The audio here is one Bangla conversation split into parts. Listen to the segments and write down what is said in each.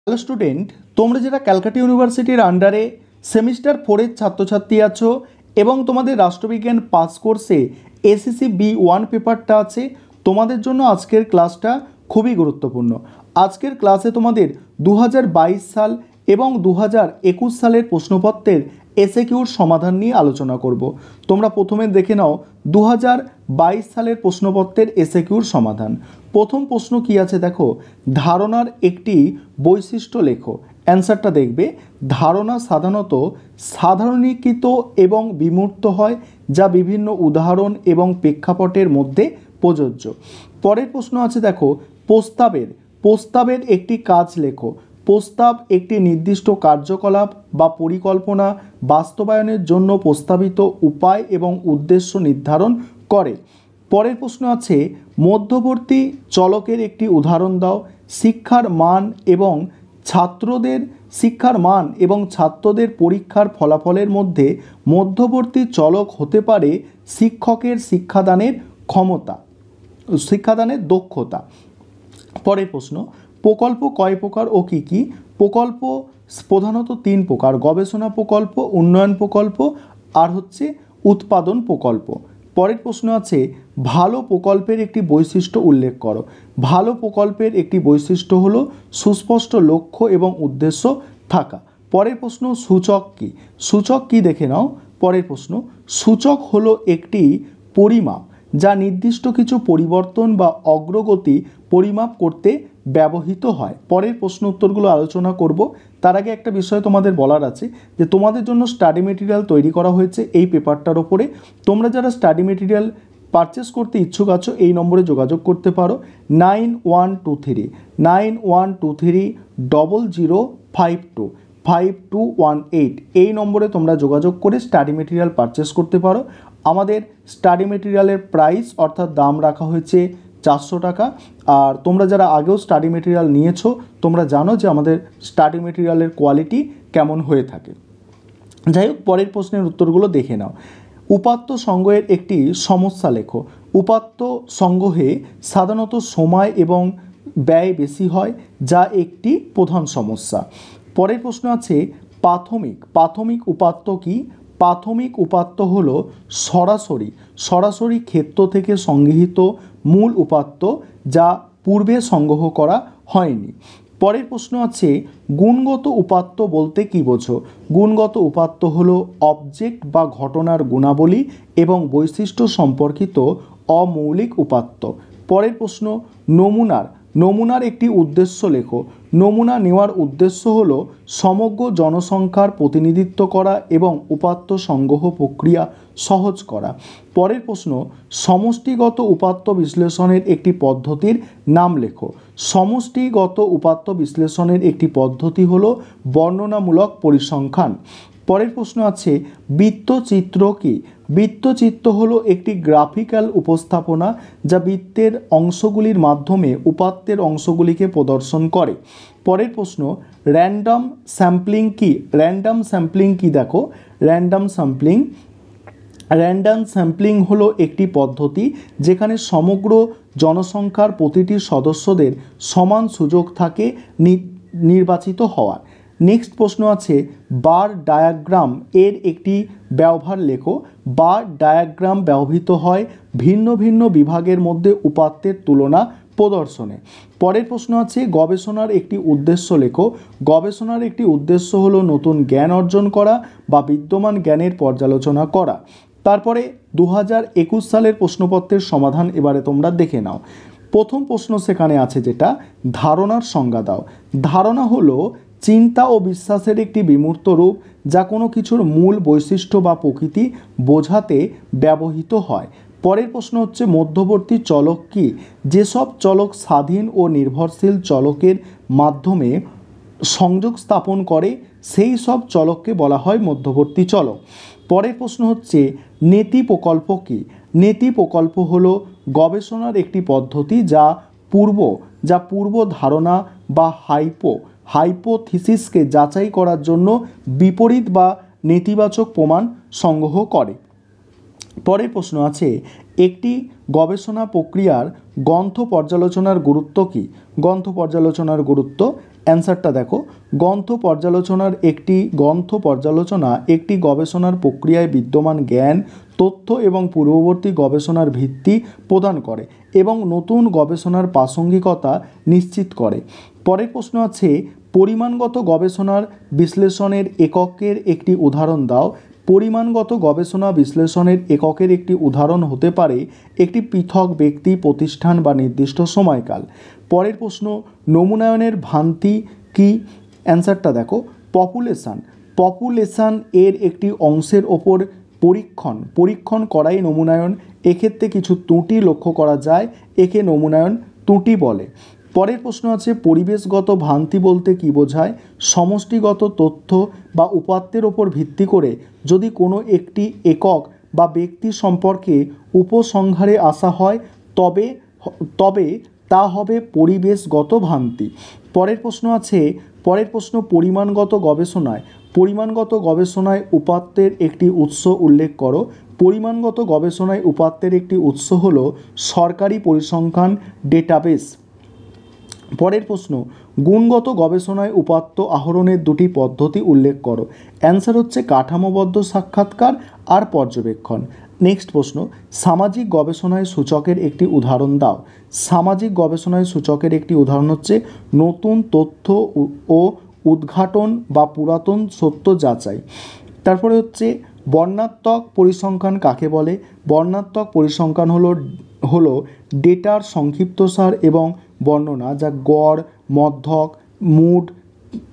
হ্যালো স্টুডেন্ট, তোমরা যারা ক্যালকাটা ইউনিভার্সিটির আন্ডারে সেমিস্টার 4-এর ছাত্রছাত্রী আছো এবং তোমাদের রাষ্ট্রবিজ্ঞান পাস কোর্সে এসএসসি B1 পেপারটা আছে, তোমাদের জন্য আজকের ক্লাসটা খুবই গুরুত্বপূর্ণ। আজকের ক্লাসে তোমাদের 2022 সাল এবং 2021 সালের প্রশ্নপত্রের এসএকিউর সমাধান নিয়ে আলোচনা করব। তোমরা প্রথমে দেখে নাও 2022 সালের প্রশ্নপত্রের এসএকিউর সমাধান। প্রথম প্রশ্ন কি আছে দেখো, ধারণার একটি বৈশিষ্ট্য লেখো। অ্যান্সারটা দেখবে, ধারণা সাধারণত সাধারণীকৃত এবং বিমূর্ত হয়, যা বিভিন্ন উদাহরণ এবং প্রেক্ষাপটের মধ্যে প্রযোজ্য। পরের প্রশ্ন আছে দেখো, প্রস্তাবের একটি কাজ লেখো। প্রস্তাব একটি নির্দিষ্ট কার্যকলাপ বা পরিকল্পনা বাস্তবায়নের জন্য প্রস্তাবিত উপায় এবং উদ্দেশ্য নির্ধারণ করে। পরের প্রশ্ন আছে, মধ্যবর্তী চলকের একটি উদাহরণ দাও। শিক্ষার মান এবং ছাত্রদের পরীক্ষার ফলাফলের মধ্যে মধ্যবর্তী চলক হতে পারে শিক্ষকের শিক্ষাদানের দক্ষতা। পরের প্রশ্ন, প্রকল্প কয় প্রকার ও কী কী? প্রকল্প প্রধানত 3 প্রকার: গবেষণা প্রকল্প, উন্নয়ন প্রকল্প আর উৎপাদন প্রকল্প। পরের প্রশ্ন আছে, ভালো প্রকল্পের একটি বৈশিষ্ট্য উল্লেখ করো। ভালো প্রকল্পের একটি বৈশিষ্ট্য হলো সুস্পষ্ট লক্ষ্য এবং উদ্দেশ্য থাকা। পরের প্রশ্ন, সূচক কি দেখে নাও। পরের প্রশ্ন, সূচক হলো একটি পরিমাপ যা নির্দিষ্ট কিছু পরিবর্তন বা অগ্রগতি পরিমাপ করতে ব্যবহৃত হয়। পরের প্রশ্ন উত্তরগুলো আলোচনা করব। তার আগে একটা বিষয় তোমাদের বলার আছে যে তোমাদের জন্য স্টাডি মেটেরিয়াল তৈরি করা হয়েছে এই পেপারটার ওপরে। তোমরা যারা স্টাডি মেটেরিয়াল পারচেস করতে ইচ্ছুক আছো এই নম্বরে যোগাযোগ করতে পারো, 91230052 এই নম্বরে তোমরা যোগাযোগ করে স্টাডি মেটেরিয়াল পারচেস করতে পারো। আমাদের স্টাডি মেটেরিয়ালের প্রাইস অর্থাৎ দাম রাখা হয়েছে 400 টাকা। আর তোমরা যারা আগেও স্টাডি মেটেরিয়াল নিয়েছো তোমরা জানো যে আমাদের স্টাডি মেটেরিয়ালের কোয়ালিটি কেমন হয়ে থাকে। যাই হোক, পরের প্রশ্নের উত্তরগুলো দেখে নাও। উপাত্ত সংগ্রহের একটি সমস্যা লেখো। উপাত্ত সংগ্রহে সাধারণত সময় এবং ব্যয় বেশি হয়, যা একটি প্রধান সমস্যা। পরের প্রশ্ন আছে, প্রাথমিক উপাত্ত কি? প্রাথমিক উপাত্ত হলো সরাসরি ক্ষেত্র থেকে সংগৃহীত মূল উপাত্ত যা পূর্বে সংগ্রহ করা হয়নি। পরের প্রশ্ন আছে, গুণগত উপাত্ত বলতে কী বোঝো? গুণগত উপাত্ত হলো অবজেক্ট বা ঘটনার গুণাবলী এবং বৈশিষ্ট্য সম্পর্কিত অমৌলিক উপাত্ত। পরের প্রশ্ন, নমুনার একটি উদ্দেশ্য লেখো। নমুনা নেওয়ার উদ্দেশ্য হলো সমগ্র জনসংখ্যার প্রতিনিধিত্ব করা এবং উপাত্ত সংগ্রহ প্রক্রিয়া সহজ করা। পরের প্রশ্ন, সমষ্টিগত উপাত্ত বিশ্লেষণের একটি পদ্ধতির নাম লেখো। সমষ্টিগত উপাত্ত বিশ্লেষণের একটি পদ্ধতি হলো বর্ণনামূলক পরিসংখ্যান। পরের প্রশ্ন আছে, বৃত্তচিত্র কি? বৃত্তচিত্র হলো একটি গ্রাফিক্যাল উপস্থাপনা যা বৃত্তের অংশগুলির মাধ্যমে উপাত্তের অংশগুলিকে প্রদর্শন করে। পরের প্রশ্ন, র্যান্ডম স্যাম্পলিং কি? দেখো, র্যান্ডম স্যাম্পলিং হলো একটি পদ্ধতি যেখানে সমগ্র জনসংখ্যার প্রতিটি সদস্যদের সমান সুযোগ থাকে নির্বাচিত হওয়ার। নেক্সট প্রশ্ন আছে, বার ডায়াগ্রাম এর একটি ব্যবহার লেখো। বার ডায়াগ্রাম ব্যবহৃত হয় ভিন্ন ভিন্ন বিভাগের মধ্যে উপাত্তের তুলনা প্রদর্শনে। পরের প্রশ্ন আছে, গবেষণার একটি উদ্দেশ্য লেখো। গবেষণার একটি উদ্দেশ্য হলো নতুন জ্ঞান অর্জন করা বা বিদ্যমান জ্ঞানের পর্যালোচনা করা। তারপরে 2021 সালের প্রশ্নপত্রের সমাধান এবারে তোমরা দেখে নাও। প্রথম প্রশ্ন সেখানে আছে যেটা, ধারণার সংজ্ঞা দাও। ধারণা হলো চিন্তা ও বিশ্বাসের একটি বিমূর্ত রূপ যা কোনো কিছুর মূল বৈশিষ্ট্য বা প্রকৃতি বোঝাতে ব্যবহৃত হয়। পরের প্রশ্ন হচ্ছে, মধ্যবর্তী চলক কি? যেসব চলক স্বাধীন ও নির্ভরশীল চলকের মাধ্যমে সংযোগ স্থাপন করে সেই সব চলককে বলা হয় মধ্যবর্তী চলক। পরের প্রশ্ন হচ্ছে, নেতি প্রকল্প কি? নেতি প্রকল্প হলো গবেষণার একটি পদ্ধতি যা পূর্ব ধারণা বা হাইপোথিসিসকে যাচাই করার জন্য বিপরীত বা নেতিবাচক প্রমাণ সংগ্রহ করে। পরের প্রশ্ন আছে, একটি গবেষণা প্রক্রিয়ার গ্রন্থ পর্যালোচনার গুরুত্ব কি? গ্রন্থ পর্যালোচনার গুরুত্ব, অ্যান্সারটা দেখো, গ্রন্থ পর্যালোচনা একটি গবেষণার প্রক্রিয়ায় বিদ্যমান জ্ঞান, তথ্য এবং পূর্ববর্তী গবেষণার ভিত্তি প্রদান করে এবং নতুন গবেষণার প্রাসঙ্গিকতা নিশ্চিত করে। পরের প্রশ্ন আছে, পরিমাণগত গবেষণার বিশ্লেষণের এককের একটি উদাহরণ দাও। পরিমাণগত গবেষণা বিশ্লেষণের এককের একটি উদাহরণ হতে পারে একটি পৃথক ব্যক্তি, প্রতিষ্ঠান বা নির্দিষ্ট সময়কাল। পরের প্রশ্ন, নমুনায়নের ভ্রান্তি কি? অ্যান্সারটা দেখো, পপুলেশান এর একটি অংশের ওপর পরীক্ষণ করাই নমুনায়ন। এক্ষেত্রে কিছু ত্রুটি লক্ষ্য করা যায়, একে নমুনায়ন ত্রুটি বলে। পরের প্রশ্ন আছে, পরিবেশগত ভ্রান্তি বলতে কী বোঝায়? সমষ্টিগত তথ্য বা উপাত্তের ওপর ভিত্তি করে যদি কোনো একটি একক বা ব্যক্তি সম্পর্কে উপসংহারে আসা হয় তবে তা হবে পরিবেশগত ভ্রান্তি। পরের প্রশ্ন, পরিমাণগত গবেষণায় উপাত্তের একটি উৎস উল্লেখ করো। পরিমাণগত গবেষণায় উপাত্তের একটি উৎস হল সরকারি পরিসংখ্যান ডেটাবেস। পরের প্রশ্ন, গুণগত গবেষণায় উপাত্ত আহরণের দুটি পদ্ধতি উল্লেখ করো। অ্যান্সার হচ্ছে কাঠামোবদ্ধ সাক্ষাৎকার আর পর্যবেক্ষণ। নেক্সট প্রশ্ন, সামাজিক গবেষণায় সূচকের একটি উদাহরণ দাও। সামাজিক গবেষণায় সূচকের একটি উদাহরণ হচ্ছে নতুন তথ্য ও উদ্ঘাটন বা পুরাতন সত্য যাচাই। তারপরে হচ্ছে বর্ণাত্মক পরিসংখ্যান কাকে বলে? বর্ণাত্মক পরিসংখ্যান হলো ডেটার সংক্ষিপ্তসার এবং বর্ণনা যা গড়, মধ্যক, মুড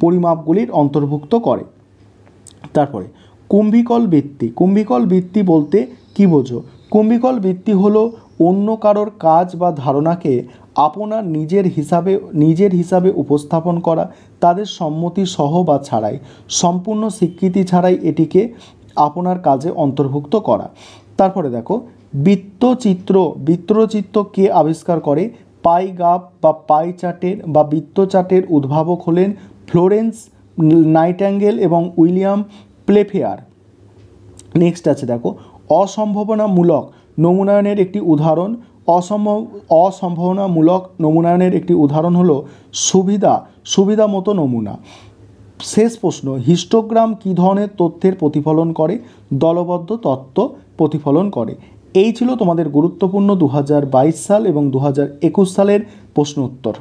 পরিমাপগুলির অন্তর্ভুক্ত করে। তারপরে কুম্ভিকল বৃত্তি বলতে কী বোঝো? কুম্ভিকল বৃত্তি হলো অন্য কারোর কাজ বা ধারণাকে আপনার নিজের হিসাবে উপস্থাপন করা, তাদের সম্মতি সহ বা ছাড়াই, সম্পূর্ণ স্বীকৃতি ছাড়াই এটিকে আপনার কাজে অন্তর্ভুক্ত করা। তারপরে দেখো, বৃত্তচিত্র কে আবিষ্কার করে? পাই গ্রাফ বা পাই চার্টের বা বৃত্তচার্টের উদ্ভাবক হলেন ফ্লোরেন্স নাইটিঙ্গেল এবং উইলিয়াম প্লেফেয়ার। নেক্সট আছে দেখো, অসম্ভাবনামূলক নমুনায়নের একটি উদাহরণ। অসম্ভাবনামূলক নমুনায়নের একটি উদাহরণ হলো সুবিধা মতো নমুনা। শেষ প্রশ্ন, হিস্টোগ্রাম কী ধরনের তথ্যের প্রতিফলন করে? দলবদ্ধ তত্ত্ব প্রতিফলন করে। এই ছিল তোমাদের গুরুত্বপূর্ণ 2022 সাল এবং 2021 সালের প্রশ্ন উত্তর।